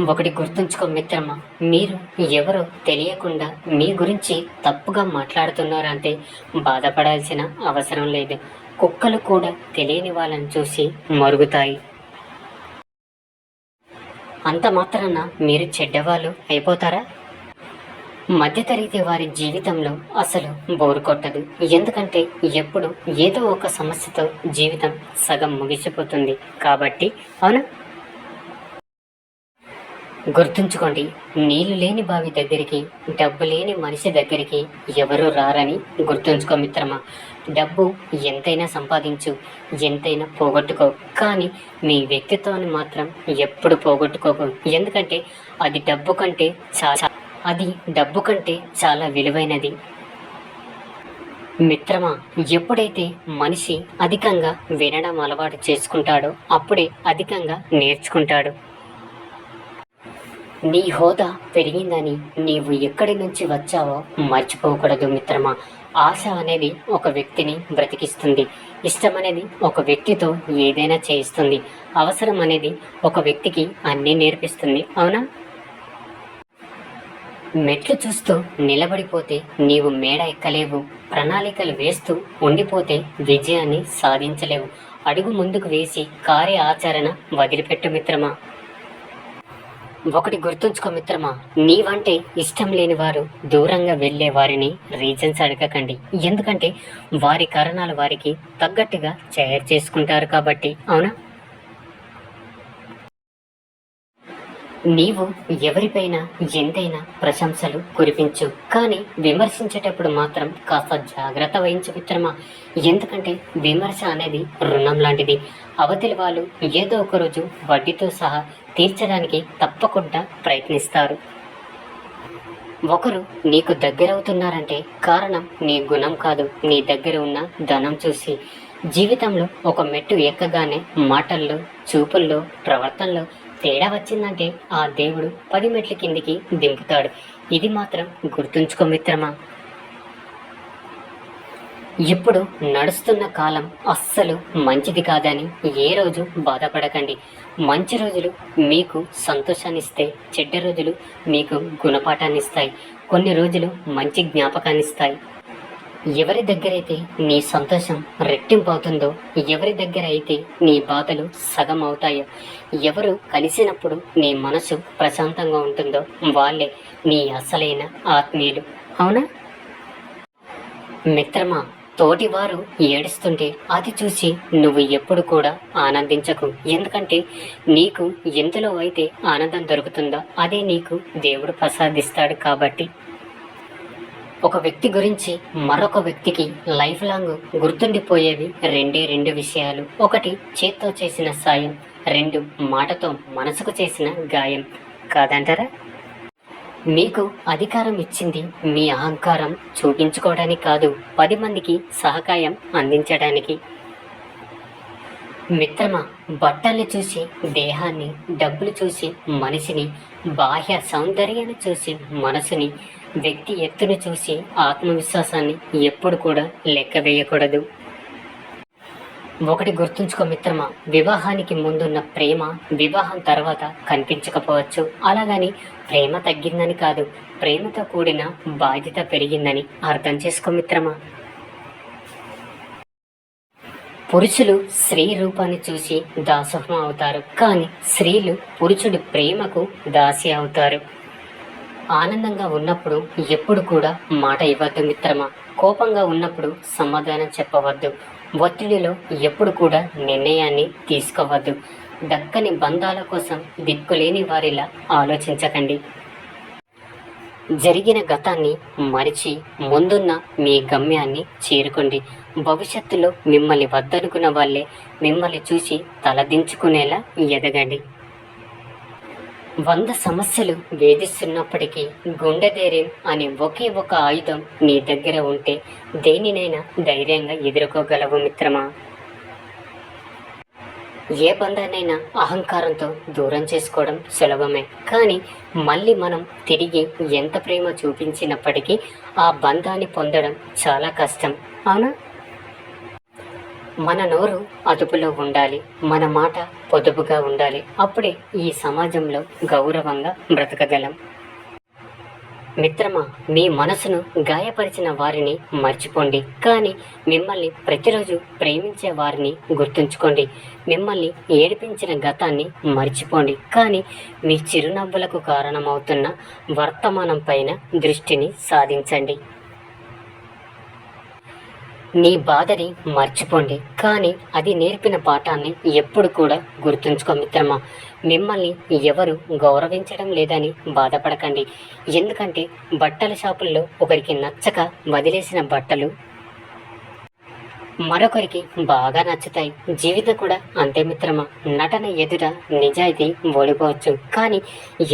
ఒకటి గుర్తుంచుకో మిత్రమా, మీరు ఎవరో తెలియకుండా మీ గురించి తప్పుగా మాట్లాడుతున్నారంటే బాధపడాల్సిన అవసరం లేదు. కుక్కలు కూడా తెలియని వాళ్ళని చూసి మరుగుతాయి. అంత మాత్రాన మీరు చెడ్డవాళ్ళు అయిపోతారా? మధ్యతరగతి వారి జీవితంలో అసలు బోరు కొట్టదు. ఎందుకంటే ఎప్పుడు ఏదో ఒక సమస్యతో జీవితం సగం ముగిసిపోతుంది కాబట్టి. అవునా? గుర్తుంచుకోండి, నీళ్లు లేని బావి దగ్గరికి, డబ్బు లేని మనిషి దగ్గరికి ఎవరూ రారని గుర్తుంచుకో మిత్రమా. డబ్బు ఎంతైనా సంపాదించు, ఎంతైనా పోగొట్టుకో, కానీ మీ వ్యక్తిత్వాన్ని మాత్రం ఎప్పుడు పోగొట్టుకోకు. ఎందుకంటే అది డబ్బు కంటే చాలా విలువైనది. మిత్రమా, ఎప్పుడైతే మనిషి అధికంగా వినడం అలవాటు చేసుకుంటాడో అప్పుడే అధికంగా నేర్చుకుంటాడు. నీ హోదా పెరిగిందని నీవు ఎక్కడి నుంచి వచ్చావో మర్చిపోకూడదు మిత్రమా. ఆశ అనేది ఒక వ్యక్తిని బ్రతికిస్తుంది. ఇష్టం అనేది ఒక వ్యక్తితో ఏదైనా చేయిస్తుంది. అవసరం అనేది ఒక వ్యక్తికి అన్నీ నేర్పిస్తుంది. అవునా? మెట్లు చూస్తూ నిలబడిపోతే నీవు మేడ ఎక్కలేవు. ప్రణాళికలు వేస్తూ ఉండిపోతే విజయాన్ని సాధించలేవు. అడుగు ముందుకు వేసి కార్య ఆచరణ వదిలిపెట్టు మిత్రమా. ఒకటి గుర్తుంచుకో మిత్రమా, నీవంటే ఇష్టం లేని వారు దూరంగా వెళ్ళే వారిని రీజన్స్ అడగకండి. ఎందుకంటే వారి కారణాలు వారికి తగ్గట్టుగా చేసుకుంటారు కాబట్టి. అవునా? నీవు ఎవరిపైనా ఎంతైనా ప్రశంసలు కురిపించు, కానీ విమర్శించేటప్పుడు మాత్రం కాస్త జాగ్రత్త వహించు మిత్రమా. ఎందుకంటే విమర్శ అనేది రుణం లాంటిది. అవతలి వాళ్ళు ఏదో ఒకరోజు వడ్డీతో సహా తీర్చడానికి తప్పకుండా ప్రయత్నిస్తారు. ఒకరు నీకు దగ్గరవుతున్నారంటే కారణం నీ గుణం కాదు, నీ దగ్గర ఉన్న ధనం చూసి. జీవితంలో ఒక మెట్టు ఎక్కగానే మాటల్లో, చూపుల్లో, ప్రవర్తనలో తేడా వచ్చిందంటే ఆ దేవుడు 10 మెట్ల కిందికి దింపుతాడు. ఇది మాత్రం గుర్తుంచుకో మిత్రమా. ఇప్పుడు నడుస్తున్న కాలం అస్సలు మంచిది కాదని ఏ రోజు బాధపడకండి. మంచి రోజులు మీకు సంతోషాన్ని ఇస్తాయి, చెడ్డ రోజులు మీకు గుణపాఠాన్ని ఇస్తాయి, కొన్ని రోజులు మంచి జ్ఞాపకాన్ని ఇస్తాయి. ఎవరి దగ్గరైతే నీ సంతోషం రెట్టింపు అవుతుందో, ఎవరి దగ్గర అయితే నీ బాధలు సగం అవుతాయో, ఎవరు కలిసినప్పుడు నీ మనసు ప్రశాంతంగా ఉంటుందో వాళ్ళే నీ అసలైన ఆత్మీయులు. అవునా? మిత్రమా, తోటివారు ఏడుస్తుంటే అది చూసి నువ్వు ఎప్పుడు కూడా ఆనందించకు. ఎందుకంటే నీకు ఎందులో అయితే ఆనందం దొరుకుతుందో అదే నీకు దేవుడు ప్రసాదిస్తాడు కాబట్టి. ఒక వ్యక్తి గురించి మరొక వ్యక్తికి లైఫ్ లాంగ్ గుర్తుండిపోయేవి రెండు విషయాలు. ఒకటి చేత్తో చేసిన సాయం, 2 మాటతో మనసుకు చేసిన గాయం. కాదంటారా? మీకు అధికారం ఇచ్చింది మీ అహంకారం చూపించుకోవడానికి కాదు, 10 మందికి సహకారం అందించడానికి. మిత్రమా, బట్టల్ని చూసి దేహాన్ని, డబ్బులు చూసి మనిషిని, బాహ్య సౌందర్యాన్ని చూసి మనసుని, వ్యక్తి ఎత్తును చూసి ఆత్మవిశ్వాసాన్ని ఎప్పుడు కూడా లెక్క వేయకూడదు. ఒకటి గుర్తుంచుకో మిత్రమా, వివాహానికి ముందున్న ప్రేమ వివాహం తర్వాత కనిపించకపోవచ్చు. అలాగని ప్రేమ తగ్గిందని కాదు, ప్రేమతో కూడిన బాధ్యత పెరిగిందని అర్థం చేసుకో మిత్రమా. పురుషులు స్త్రీ రూపాన్ని చూసి దాసోహం అవుతారు, కానీ స్త్రీలు పురుషుడి ప్రేమకు దాసి అవుతారు. ఆనందంగా ఉన్నప్పుడు ఎప్పుడు కూడా మాట ఇవ్వద్దు మిత్రమా. కోపంగా ఉన్నప్పుడు సమాధానం చెప్పవద్దు. ఒత్తిడిలో ఎప్పుడు కూడా నిర్ణయాన్ని తీసుకోవద్దు. దక్కని బంధాల కోసం దిక్కులేని వారిలా ఆలోచించకండి. జరిగిన గతాన్ని మరిచి ముందున్న మీ గమ్యాన్ని చేరుకోండి. భవిష్యత్తులో మిమ్మల్ని వద్దనుకున్న వాళ్ళే మిమ్మల్ని చూసి తలదించుకునేలా ఎదగండి. 100 సమస్యలు వేధిస్తున్నప్పటికీ గుండె ధైర్యం అనే ఒకే ఒక ఆయుధం నీ దగ్గర ఉంటే దేనినైనా ధైర్యంగా ఎదుర్కోగలవు మిత్రమా. ఏ బంధాన్నైనా అహంకారంతో దూరం చేసుకోవడం సులభమే, కానీ మళ్ళీ మనం తిరిగి ఎంత ప్రేమ చూపించినప్పటికీ ఆ బంధాన్ని పొందడం చాలా కష్టం. అవునా? మన నోరు అదుపులో ఉండాలి, మన మాట పొదుపుగా ఉండాలి. అప్పుడే ఈ సమాజంలో గౌరవంగా బ్రతకగలం. మిత్రమా, మీ మనసును గాయపరిచిన వారిని మర్చిపోండి, కానీ మిమ్మల్ని ప్రతిరోజు ప్రేమించే వారిని గుర్తుంచుకోండి. మిమ్మల్ని ఏడిపించిన గతాన్ని మర్చిపోండి, కానీ మీ చిరునవ్వులకు కారణమవుతున్న వర్తమానం పైన దృష్టిని సాధించండి. నీ బాధని మర్చిపోండి, కానీ అది నేర్పిన పాఠాన్ని ఎప్పుడు కూడా గుర్తుంచుకో మిత్రమా. మిమ్మల్ని ఎవరు గౌరవించడం లేదని బాధపడకండి. ఎందుకంటే బట్టల షాపుల్లో ఒకరికి నచ్చక వదిలేసిన బట్టలు మరొకరికి బాగా నచ్చుతాయి. జీవితం కూడా అంతే మిత్రమా. నటన ఎదుట నిజాయితీ ఓడిపోవచ్చు, కానీ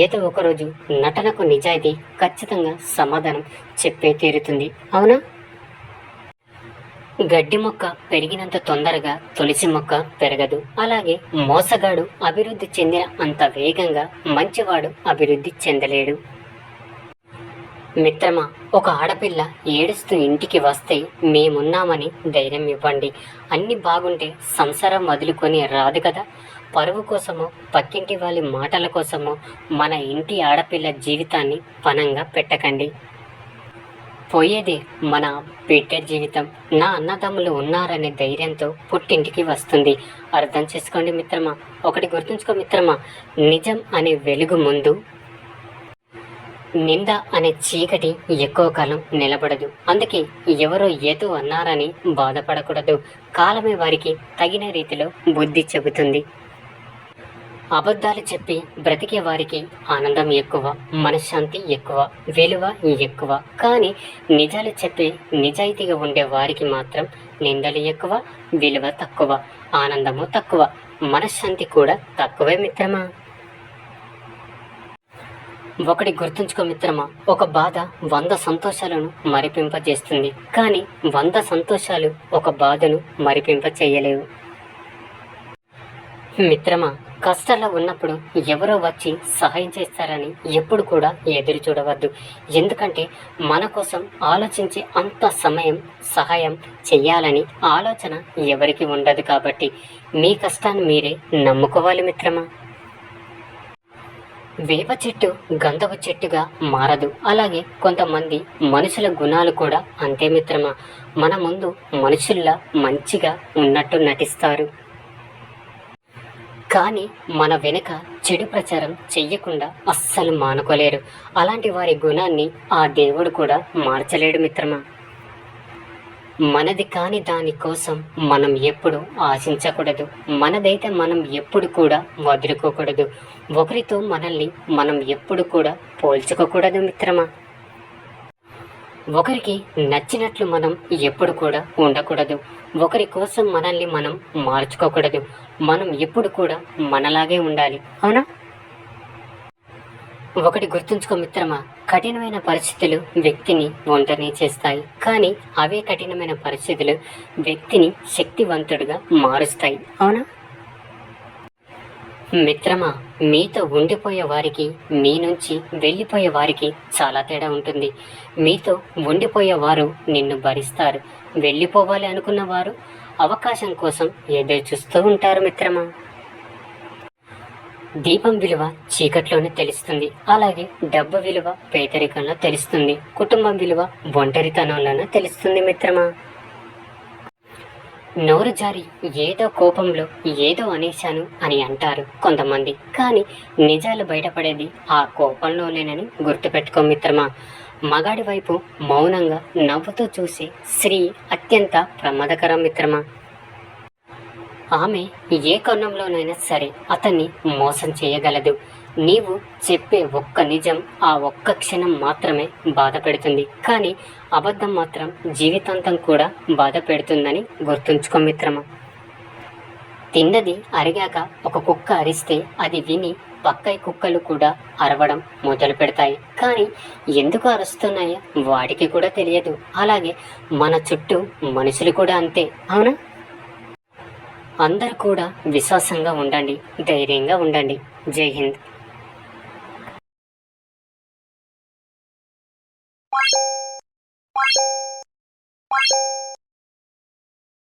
ఏదో ఒకరోజు నటనకు నిజాయితీ ఖచ్చితంగా సమాధానం చెప్పే తీరుతుంది. అవునా? గడ్డి మొక్క పెరిగినంత తొందరగా తులసి మొక్క పెరగదు. అలాగే మోసగాడు అభివృద్ధి చెందిన అంత వేగంగా మంచివాడు అభివృద్ధి చెందలేడు. మిత్రమా, ఒక ఆడపిల్ల ఏడుస్తూ ఇంటికి వస్తే మేమున్నామని ధైర్యం ఇవ్వండి. అన్ని బాగుంటే సంసారం వదులుకొని రాదు కదా. పరువు కోసమో పక్కింటి వాళ్ళ మాటల కోసమో మన ఇంటి ఆడపిల్ల జీవితాన్ని పణంగా పెట్టకండి. పోయేది మన బిడ్డ జీవితం. నా అన్నదమ్ములు ఉన్నారనే ధైర్యంతో పుట్టింటికి వస్తుంది. అర్థం చేసుకోండి మిత్రమా. ఒకటి గుర్తుంచుకో మిత్రమా, నిజం అనే వెలుగు ముందు నింద అనే చీకటి ఎక్కువ కాలం నిలబడదు. అందుకే ఎవరో ఏదో అన్నారని బాధపడకూడదు. కాలమే వారికి తగిన రీతిలో బుద్ధి చెబుతుంది. అబద్ధాలు చెప్పి బ్రతికే వారికి ఆనందం ఎక్కువ, మనశ్శాంతి ఎక్కువ, విలువ ఎక్కువ. కానీ నిజాలు చెప్పి నిజాయితీగా ఉండే వారికి మాత్రం నిందలు ఎక్కువ, విలువ తక్కువ, ఆనందము తక్కువ, మనశ్శాంతి కూడా తక్కువే మిత్రమా. ఒకటి గుర్తుంచుకో మిత్రమా, ఒక బాధ 100 సంతోషాలను మరిపింపజేస్తుంది, కానీ 100 సంతోషాలు ఒక బాధను మరిపింప చేయలేవు. మిత్రమా, కష్టాల్లో ఉన్నప్పుడు ఎవరో వచ్చి సహాయం చేస్తారని ఎప్పుడు కూడా ఎదురు చూడవద్దు. ఎందుకంటే మన కోసం ఆలోచించే అంత సమయం సహాయం చెయ్యాలని ఆలోచన ఎవరికి ఉండదు. కాబట్టి మీ కష్టాన్ని మీరే నమ్ముకోవాలి మిత్రమా. వేప చెట్టు గంధపు చెట్టుగా మారదు. అలాగే కొంతమంది మనుషుల గుణాలు కూడా అంతే మిత్రమా. మన ముందు మనుషుల్లా మంచిగా ఉన్నట్టు నటిస్తారు, కానీ మన వెనుక చెడు ప్రచారం చెయ్యకుండా అస్సలు మానుకోలేరు. అలాంటి వారి గుణాన్ని ఆ దేవుడు కూడా మార్చలేడు మిత్రమా. మనది కాని దాని కోసం మనం ఎప్పుడు ఆశించకూడదు. మనదైతే మనం ఎప్పుడు కూడా వదులుకోకూడదు. ఒకరితో మనల్ని మనం ఎప్పుడు కూడా పోల్చుకోకూడదు మిత్రమా. ఒకరికి నచ్చినట్లు మనం ఎప్పుడు కూడా ఉండకూడదు. ఒకరి కోసం మనల్ని మనం మార్చుకోకూడదు. మనం ఎప్పుడు కూడా మనలాగే ఉండాలి. అవునా? ఒకటి గుర్తుంచుకో మిత్రమా, కఠినమైన పరిస్థితులు వ్యక్తిని ఒంటరిని చేస్తాయి, కానీ అవే కఠినమైన పరిస్థితులు వ్యక్తిని శక్తివంతుడిగా మారుస్తాయి. అవునా? మిత్రమా, మీతో ఉండిపోయే వారికి మీ నుంచి వెళ్ళిపోయే వారికి చాలా తేడా ఉంటుంది. మీతో ఉండిపోయేవారు నిన్ను భరిస్తారు. వెళ్ళిపోవాలి అనుకున్న వారు అవకాశం కోసం ఎదురు చూస్తూ ఉంటారు మిత్రమా. దీపం విలువ చీకట్లోనే తెలుస్తుంది. అలాగే డబ్బు విలువ పేదరికంలో తెలుస్తుంది. కుటుంబం విలువ ఒంటరితనంలోనే తెలుస్తుంది మిత్రమా. నోరు జారి ఏదో కోపంలో ఏదో అనేశాను అని అంటారు కొంతమంది, కానీ నిజాలు బయటపడేది ఆ కోపంలోనేనని గుర్తుపెట్టుకో మిత్రమా. మగాడి వైపు మౌనంగా నవ్వుతూ చూసే స్త్రీ అత్యంత ప్రమాదకరం మిత్రమా. ఆమె ఏ కోణంలోనైనా సరే అతన్ని మోసం చేయగలదు. నీవు చెప్పే ఒక్క నిజం ఆ ఒక్క క్షణం మాత్రమే బాధ పెడుతుంది, కానీ అబద్ధం మాత్రం జీవితాంతం కూడా బాధ పెడుతుందని గుర్తుంచుకో మిత్రమా. తిన్నది అరిగాక ఒక కుక్క అరిస్తే అది విని పక్కై కుక్కలు కూడా అరవడం మొదలు పెడతాయి, కానీ ఎందుకు అరుస్తున్నాయో వాటికి కూడా తెలియదు. అలాగే మన చుట్టూ మనుషులు కూడా అంతే. అవునా? అందరూ కూడా విశ్వాసంగా ఉండండి, ధైర్యంగా ఉండండి. జై హింద్.